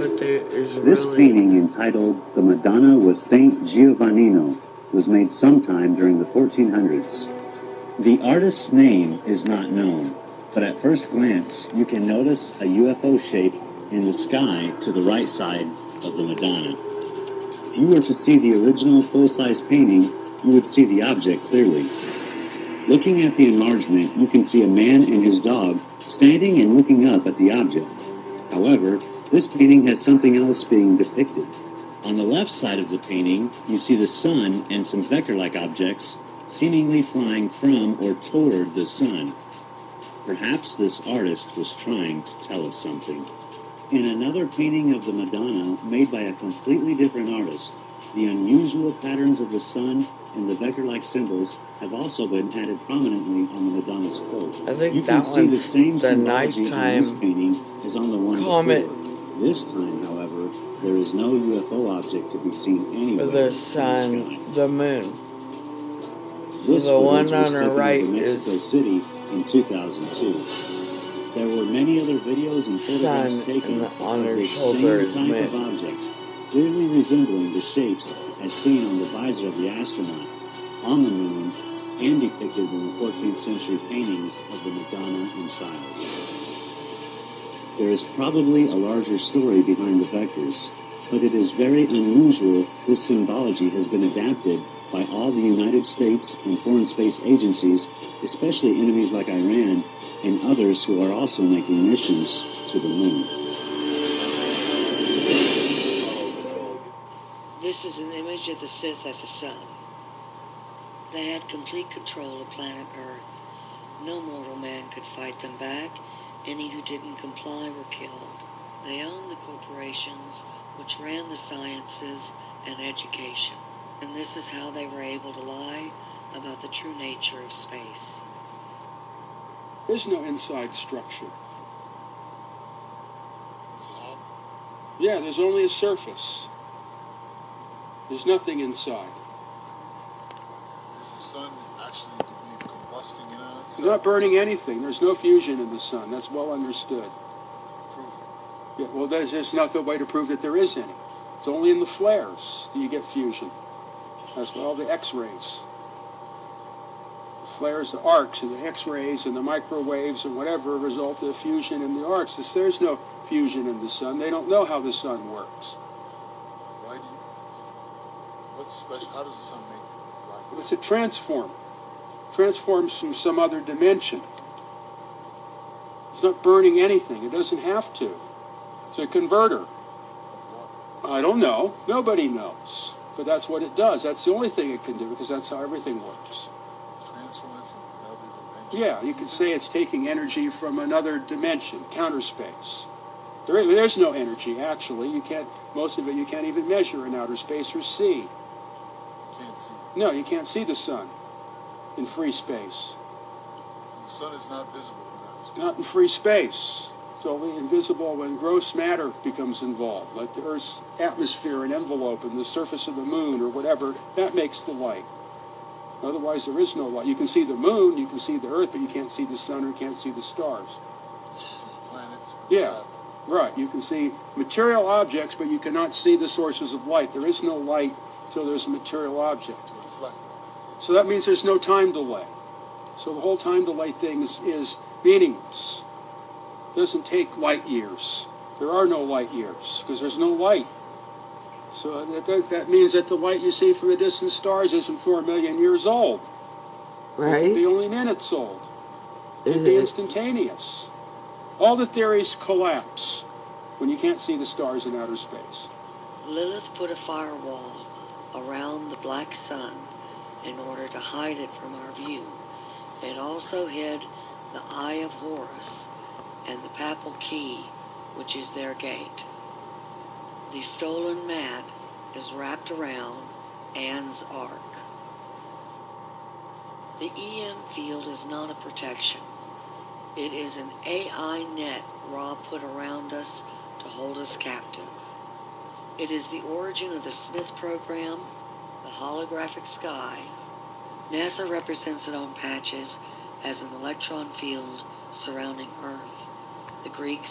but there is This painting, entitled The Madonna with Saint Giovannino, was made sometime during the 1400s. The artist's name is not known, but at first glance you can notice a UFO shape in the sky to the right side of the Madonna. If you were to see the original full-size painting, you would see the object clearly. Looking at the enlargement, you can see a man and his dog standing and looking up at the object. However, this painting has something else being depicted. On the left side of the painting, you see the sun and some vector-like objects seemingly flying from or toward the sun. Perhaps this artist was trying to tell us something. In another painting of the Madonna, made by a completely different artist, the unusual patterns of the sun and the vector-like symbols have also been added prominently on the Madonna's cloak. I think you that can see the one's same the symbology on this nighttime painting as on the one comet. before. This time, however, there is no UFO object to be seen anywhere. The sun, the moon. So This the one footage was on the taken right over Mexico is City in 2002. There were many other videos and photographs sun, taken and on of her this shoulder same is type of moon. object, clearly resembling the shapes as seen on the visor of the astronaut, on the moon, and depicted in the 14th century paintings of the Madonna and Child. There is probably a larger story behind the vectors, but it is very unusual this symbology has been adapted by all the United States and foreign space agencies, especially enemies like Iran and others who are also making missions to the moon. This is an image of the Sith at the sun. They had complete control of planet Earth. No mortal man could fight them back. Any who didn't comply were killed. They owned the corporations which ran the sciences and education. And this is how they were able to lie about the true nature of space. There's no inside structure. Is it all? Yeah, there's only a surface. There's nothing inside. Is the sun actually to be combusting in on It's itself? not burning anything. There's no fusion in the sun. That's well understood. Prove it. Yeah, well, there's just not the way to prove that there is any. It's only in the flares that you get fusion. That's what all the X-rays. The flares, the arcs, and the X-rays, and the microwaves, and whatever result of fusion in the arcs. There's no fusion in the sun. They don't know how the sun works. Why do you? What's special? How does the sun make light? It's a transform. Transforms from some other dimension. It's not burning anything. It doesn't have to. It's a converter. Of what? I don't know. Nobody knows. But that's what it does. That's the only thing it can do, because that's how everything works. Transforming from another dimension. Yeah, you could say it's taking energy from another dimension, counter space. There's no energy, actually. You can't. Most of it you can't even measure in outer space or see. You can't see. No, you can't see the sun in free space. The sun is not visible in outer space. Not in free space. It's only invisible when gross matter becomes involved, like the Earth's atmosphere and envelope and the surface of the moon or whatever. That makes the light. Otherwise, there is no light. You can see the moon, you can see the Earth, but you can't see the sun or can't see the stars. See planets. And Yeah, satellites. right. You can see material objects, but you cannot see the sources of light. There is no light until there's a material object. To reflect on So that means there's no time delay. So the whole time delay thing is meaningless. It doesn't take light years. There are no light years because there's no light. So that means that the light you see from the distant stars isn't 4 million years old. It could be right? only minutes old. It could be instantaneous. All the theories collapse when you can't see the stars in outer space. Lilith put a firewall around the black sun in order to hide it from our view. It also hid the Eye of Horus and the Papal Key, which is their gate. The stolen mat is wrapped around Anne's Ark. The EM field is not a protection. It is an AI net Ra put around us to hold us captive. It is the origin of the Smith program, the holographic sky. NASA represents it on patches as an electron field surrounding Earth. The Greeks